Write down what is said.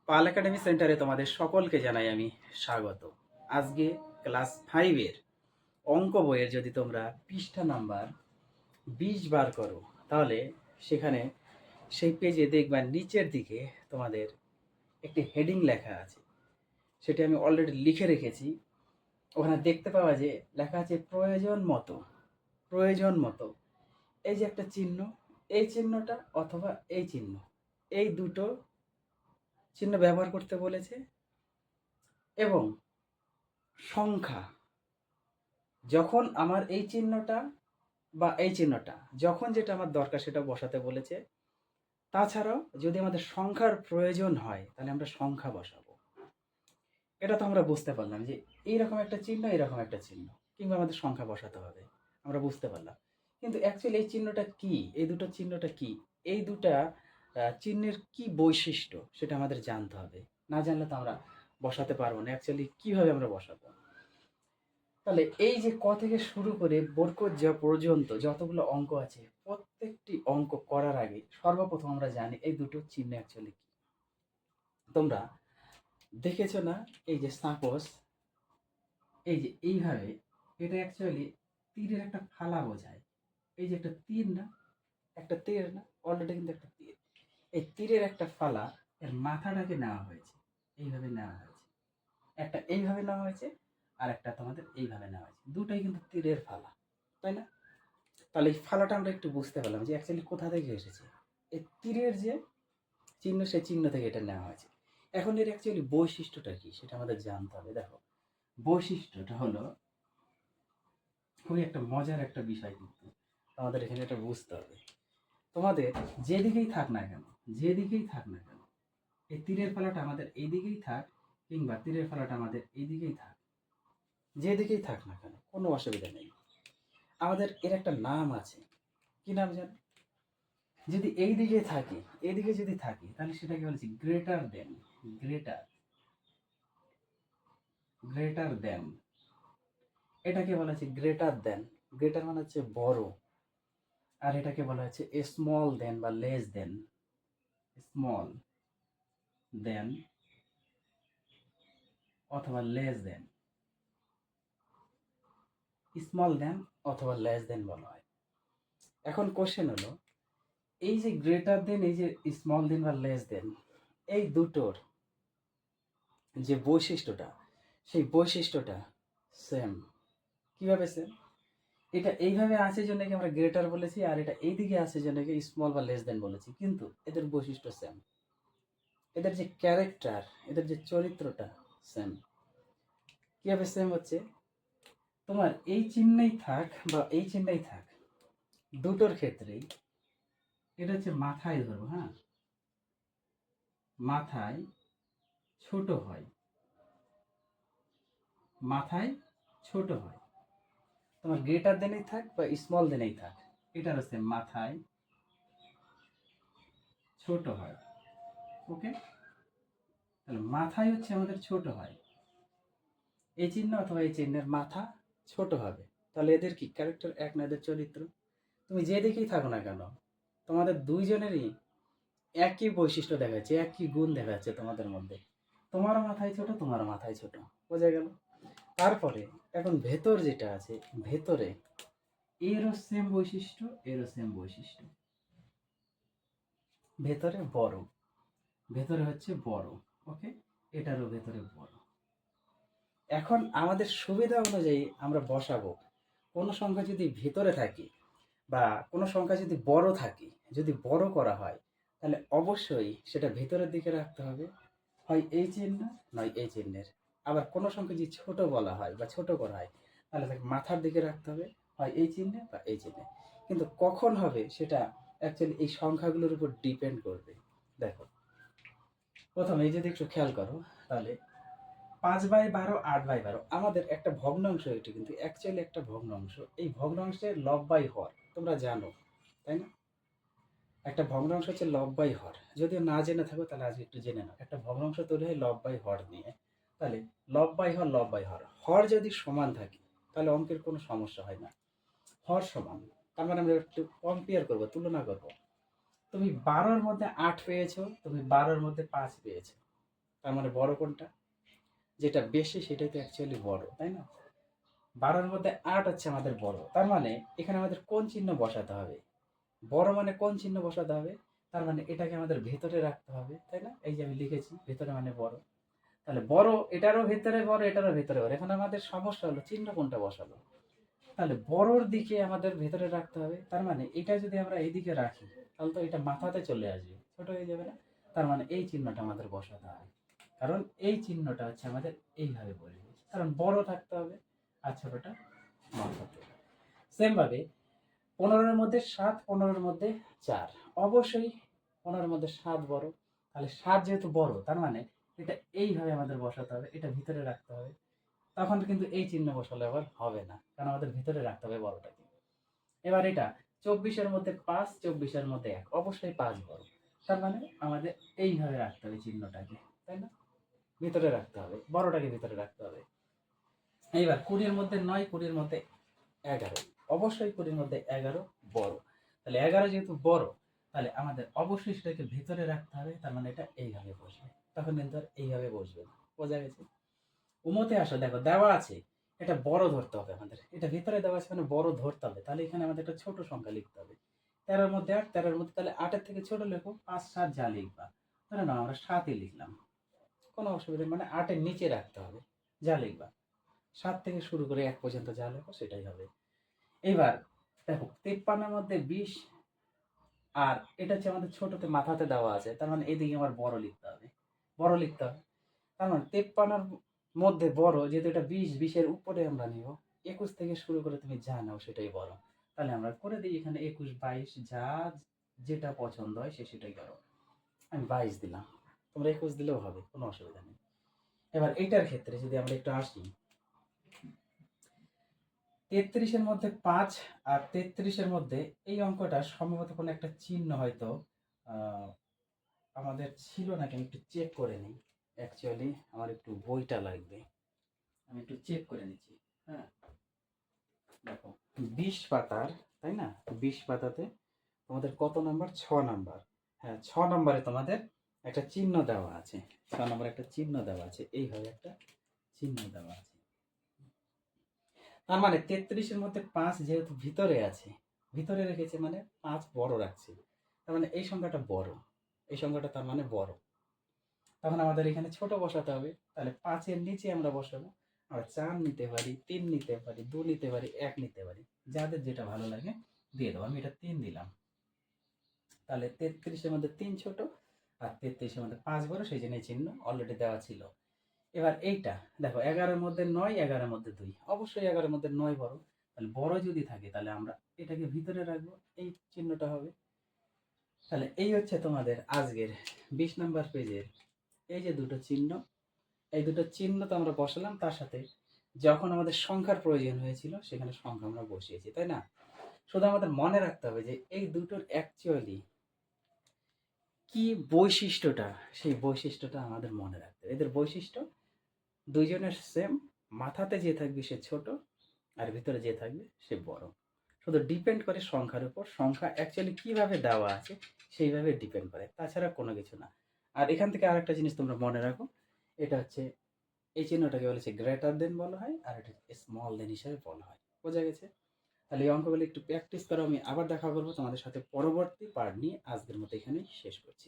পাল academy সেন্টারে তোমাদের সকলকে জানাই আমি স্বাগত। আজকে ক্লাস 5-এর অঙ্ক বইয়ের যদি তোমরা পৃষ্ঠা নাম্বার 20 বার করো, তাহলে সেখানে সেই পেজে দেখবা নিচের দিকে তোমাদের একটি হেডিং লেখা আছে। সেটি আমি অলরেডি লিখে রেখেছি। ওখানে দেখতে পাওয়া যে লেখা আছে প্রয়োজন মতো। প্রয়োজন মতো এই যে একটা চিহ্ন, এই চিহ্নটা অথবা এই চিহ্ন, এই দুটো চিহ্ন ব্যবহার করতে বলেছে। এবং সংখ্যা, যখন আমার এই চিহ্নটা বা এই চিহ্নটা, যখন যেটা আমার দরকার সেটা বসাতে বলেছে। তাছাড়াও যদি আমাদের সংখ্যার প্রয়োজন হয় তাহলে আমরা সংখ্যা বসাবো। এটা তো আমরা বুঝতে পারলাম যে এইরকম একটা চিহ্ন, এরকম একটা চিহ্ন, কিংবা আমাদের সংখ্যা বসাতে হবে, আমরা বুঝতে পারলাম। কিন্তু অ্যাকচুয়ালি এই চিহ্নটা কি, এই দুটো চিহ্নটা কি, এই দুটা চিহ্নের কি বৈশিষ্ট্য সেটা আমাদের জানতে হবে। না জানলে তো আমরা বসাতে পারবো না। অ্যাকচুয়ালি কিভাবে আমরা বসাবো? তাহলে এই যে ক থেকে শুরু করে বরকত জ পর্যন্ত যতগুলো অঙ্ক আছে, প্রত্যেকটি অঙ্ক করার আগে সর্বপ্রথম আমরা জানি এই দুটো চিহ্ন অ্যাকচুয়ালি কি। তোমরা দেখেছো না? এই যে সাপোজ, এই যে এইভাবে, এটা অ্যাকচুয়ালি তীরের একটা ফালা বোঝায়। এই যে একটা তীর না, একটা তীর না, অলরেডি কিন্তু একটা তীর। এই তীরের একটা ফালা, এর মাথাটাকে নেওয়া হয়েছে, এইভাবে নেওয়া হয়েছে। একটা এইভাবে নেওয়া হয়েছে, আর একটা তোমাদের এইভাবে নেওয়া হয়েছে। দুটাই কিন্তু তীরের ফালা, তাই না? তাহলে এই ফালাটা আমরা একটু বুঝতে পারলাম যে অ্যাকচুয়ালি কোথা থেকে এসেছে। এই তীরের যে চিহ্ন, সেই চিহ্ন থেকে এটা নেওয়া হয়েছে। এখন এর অ্যাকচুয়ালি বৈশিষ্ট্যটা কি সেটা আমাদের জানতে হবে। দেখো, বৈশিষ্ট্যটা হলো খুবই একটা মজার একটা বিষয়, কিন্তু আমাদের এখানে এটা বুঝতে হবে। তোমাদের যেদিকেই থাক না কেন, যেদিকেই থাক না কেন, এই তীরের ফালাটা আমাদের এইদিকেই থাক, কিংবা তীরের ফালাটা আমাদের এইদিকেই থাক, যেদিকেই থাক না কেন কোনো অসুবিধা নেই। আমাদের এর একটা নাম আছে। কি নাম জানো? যদি এই দিকে থাকি, এদিকে যদি থাকি, তাহলে সেটাকে বলছি greater than. Greater, greater than, এটাকে বলা হচ্ছে গ্রেটার দেন। গ্রেটার মানে হচ্ছে বড়। আর এটাকে বলা হচ্ছে স্মল দেন বা লেস দেন। স্মল দেন অথবা লেস দেন, স্মল দেন অথবা লেস দেন বলা হয়। এখন কোশ্চেন হলো, এই যে গ্রেটার দেন, এই যে স্মল দেন বা লেস দেন, এই দুটোর যে বৈশিষ্ট্যটা, সেই বৈশিষ্ট্যটা সেম। কিভাবে সেম? এটা এইভাবে আছে জন্য কি আমরা গ্রেটার বলেছি, আর এটা এইদিকে আছে জন্য কি স্মল বা লেস দেন বলেছি, কিন্তু এদের বৈশিষ্ট্য সেম। এদের যে ক্যারেক্টার, এদের যে চরিত্রটা সেম। কিভাবে সেম হচ্ছে? তোমার এই চিহ্নেই থাক বা এই চিহ্নেই থাক, দুটোর ক্ষেত্রেই এটা হচ্ছে মাথায় ধরবো। হ্যাঁ, মাথায় ছোট হয়, মাথায় ছোট হয়। তোমার গ্রেটার দেনেই থাক বা স্মল দেনেই থাক, এটার হচ্ছে মাথায় ছোট হয়। ওকে, তাহলে মাথায় হচ্ছে আমাদের ছোট হয়, এই চিহ্ন অথবা এই চিহ্নের মাথা ছোট হবে। তাহলে এদের কি ক্যারেক্টার এক না? এদের চরিত্র। তুমি যেদিকেই থাকো না কেন, তোমাদের দুইজনেরই একই বৈশিষ্ট্য দেখা যাচ্ছে, একই গুণ দেখা যাচ্ছে তোমাদের মধ্যে। তোমারও মাথায় ছোট, তোমারও মাথায় ছোট। বোঝা গেল? তারপরে এখন ভেতর যেটা আছে, ভেতরে এরও সেম বৈশিষ্ট্য, এরও সেম বৈশিষ্ট্য। ভেতরে বড়, ভেতরে হচ্ছে বড়। ওকে, এটারও ভেতরে বড়। এখন আমাদের সুবিধা অনুযায়ী আমরা বসাবো। কোনো সংখ্যা যদি ভেতরে থাকে বা কোনো সংখ্যা যদি বড় থাকে, যদি বড় করা হয়, তাহলে অবশ্যই সেটা ভেতরের দিকে রাখতে হবে, হয় এই চিহ্ন নয় এই চিহ্নের। আবার কোনো সংখ্যা যদি ছোট বলা হয় বা ছোট করা হয়, তাহলে তাকে মাথার দিকে রাখতে হবে, হয় এই চিহ্নে বা এই চিহ্নে। কিন্তু কখন হবে সেটা অ্যাকচুয়ালি এই সংখ্যাগুলোর উপর ডিপেন্ড করবে। দেখো, প্রথমে এই যদি একটু খেয়াল করো, তাহলে 5/12, 8/12 আমাদের একটা ভগ্নাংশ। এটি কিন্তু অ্যাকচুয়ালি একটা ভগ্নাংশ। এই ভগ্নাংশের লব বাই হর তোমরা জানো, তাই না? একটা ভগ্নাংশ হচ্ছে লব বাই হর। যদিও না জেনে থাকো তাহলে আজ একটু জেনে নাও। একটা ভগ্নাংশ তৈরি হয় লব বাই হর নিয়ে। তাহলে লব বাই হর, লব বাই হর, হর যদি সমান থাকে তাহলে অঙ্কের কোনো সমস্যা হয় না। হর সমান, তার মানে আমরা একটু কম্পেয়ার করবো, তুলনা করবো। তুমি 12-র মধ্যে 8 পেয়েছো, তুমি 12-র মধ্যে 5 পেয়েছো, তার মানে বড় কোনটা? যেটা বেশি সেটাই তো অ্যাকচুয়ালি বড়, তাই না? 12-র মধ্যে 8 হচ্ছে আমাদের বড়। তার মানে এখানে আমাদের কোন চিহ্ন বসাতে হবে? বড় মানে কোন চিহ্ন বসাতে হবে? তার মানে এটাকে আমাদের ভেতরে রাখতে হবে, তাই না? এই যে আমি লিখেছি ভেতরে মানে বড়। তাহলে বড়, এটারও ভেতরে বড়, এটারও ভেতরে বড়। এখন আমাদের সমস্যা হলো চিহ্ন কোনটা বসাবো। তাহলে বড়র দিকে আমাদের ভেতরে রাখতে হবে। তার মানে এটা যদি আমরা এইদিকে রাখি তাহলে তো এটা মাথাতে চলে আসবে, ছোট হয়ে যাবে না? তার মানে এই চিহ্নটা আমাদের বসাতে হবে, কারণ এই চিহ্নটা হচ্ছে আমাদের এইভাবে বসবে, কারণ বড় থাকতে হবে আর ছোটটা মাথাতে। সেম ভাবে 15-এর মধ্যে 7, 15-এর মধ্যে 4, অবশ্যই 15-এর মধ্যে 7 বড়। তাহলে 7 যেহেতু বড় তার মানে এটা এইভাবে আমাদের বসাতে হবে, এটা ভিতরে রাখতে হবে। তখন কিন্তু এই চিহ্ন বসালে আবার হবে না, কারণ আমাদের ভিতরে রাখতে হবে বড়টাকে। এবার এটা 24-এর মধ্যে 5, 24-এর মধ্যে 1, অবশ্যই 5 বড়। তার মানে আমাদের এইভাবে রাখতে হবে চিহ্নটাকে, তাই না? ভিতরে রাখতে হবে, বড়টাকে ভিতরে রাখতে হবে। এইবার 20-এর মধ্যে 9, 20-এর মধ্যে 11, অবশ্যই 20-এর মধ্যে 11 বড়। তাহলে 11 যেহেতু বড় তাহলে আমাদের অবশ্যই সেটাকে ভিতরে রাখতে হবে, তার মানে এটা এইভাবে বসবে। তখন কিন্তু আর এইভাবে বসবে না, বোঝা গেছে? উমতে আসো, দেখো দেওয়া আছে, এটা বড় ধরতে হবে আমাদের, এটা ভিতরে দেওয়া আছে মানে বড় ধরতে হবে। তাহলে এখানে আমাদের একটা ছোট সংখ্যা লিখতে হবে। 13-এর মধ্যে 8, 13-এর মধ্যে তাহলে 8-এর থেকে ছোট লেখো, 5, 7 যা লিখবা। ধরে নাও আমরা 7-ই লিখলাম, কোনো অসুবিধা নেই, মানে 8-এর নিচে রাখতে হবে যা লিখবা। 7 থেকে শুরু করে 1 পর্যন্ত যা লেখো সেটাই হবে। এইবার দেখো 53-এর মধ্যে 20, আর এটা হচ্ছে আমাদের ছোটতে মাথাতে দেওয়া আছে, তার মানে এদিকে আমার বড় লিখতে হবে, বড় লিখতে হবে। তার মানে 53-এর মধ্যে বড়, যেহেতু এটা 20, 20-এর উপরে আমরা নিব। 21 থেকে শুরু করে তুমি যা নাও সেটাই বড়। তাহলে আমরা করে দিই এখানে 21, 22 যা যেটা পছন্দ হয় সে সেটাই করো। আমি 22 দিলাম, তোমরা 21 দিলেও হবে, কোনো অসুবিধা নেই। এবার এইটার ক্ষেত্রে যদি আমরা একটু আসি, 33-এর মধ্যে 5 আর 33-এর মধ্যে এই অঙ্কটা সম্ভবত কোনো একটা চিহ্ন হয়তো আহ, আমাদের ছিল নাকি আমি একটু চেক করে নিই। অ্যাকচুয়ালি আমার একটু বইটা লাগবে, আমি একটু চেক করে নিচ্ছি। হ্যাঁ, দেখো 20 পাতার, তাই না? 20 পাতাতে তোমাদের কত নাম্বার? 6 নাম্বার। হ্যাঁ, 6 নাম্বারে তোমাদের একটা চিহ্ন দেওয়া আছে, 6 নাম্বারে একটা চিহ্ন দেওয়া আছে, এইভাবে একটা চিহ্ন দেওয়া আছে। তার মানে 33-এর মধ্যে 5 যেহেতু ভিতরে আছে, ভিতরে রেখেছে মানে 5 বড় রাখছে, তার মানে এই সংখ্যাটা বড়, এই সংখ্যাটা তার মানে বড়। তখন আমাদের এখানে ছোট বসাতে হবে, তাহলে 5-এর নিচে আমরা বসাবো। আমরা 4 নিতে পারি, 3 নিতে পারি, 2 নিতে পারি, 1 নিতে পারি, যাদের যেটা ভালো লাগে দিয়ে দেবো। আমি এটা 3 দিলাম। তাহলে 33-এর মধ্যে 3 ছোট আর 33-এর মধ্যে 5 বড়, সেই জন্য এই চিহ্ন অলরেডি দেওয়া ছিল। এবার এইটা দেখো 11-এর মধ্যে 9, 11-এর মধ্যে 2, অবশ্যই 11-এর মধ্যে 9 বড়। তাহলে বড় যদি থাকে তাহলে আমরা এটাকে ভিতরে রাখবো, এই চিহ্নটা হবে। তাহলে এই হচ্ছে তোমাদের আজকের 20 নাম্বার পেজের এই যে দুটো চিহ্ন, এই দুটো চিহ্ন তো আমরা বসালাম, তার সাথে যখন আমাদের সংখ্যার প্রয়োজন হয়েছিল সেখানে সংখ্যা আমরা বসিয়েছি, তাই না? শুধু আমাদের মনে রাখতে হবে যে এই দুটোর অ্যাকচুয়ালি কি বৈশিষ্ট্যটা, সেই বৈশিষ্ট্যটা আমাদের মনে রাখতে হবে। এদের বৈশিষ্ট্য দুইজনের সেম, মাথাতে যে থাকবে সে ছোট আর ভিতরে যে থাকবে সে বড়। শুধু ডিপেন্ড করে সংখ্যার উপর, সংখ্যা অ্যাকচুয়ালি কিভাবে দেওয়া আছে সেইভাবে ডিপেন্ড করে, তাছাড়া কোনো কিছু না। আর এখান থেকে আরেকটা জিনিস তোমরা মনে রাখো, এটা হচ্ছে এই চিহ্নটাকে বলেছে গ্রেটার দেন বলা হয়, আর এটা স্মল দেন হিসাবে বলা হয়। বোঝা গেছে? তাহলে এই অঙ্কগুলো একটু প্র্যাকটিস করো, আমি আবার দেখা করবো তোমাদের সাথে পরবর্তী পার্ট নিয়ে। আজকের মতো এখানেই শেষ করছি।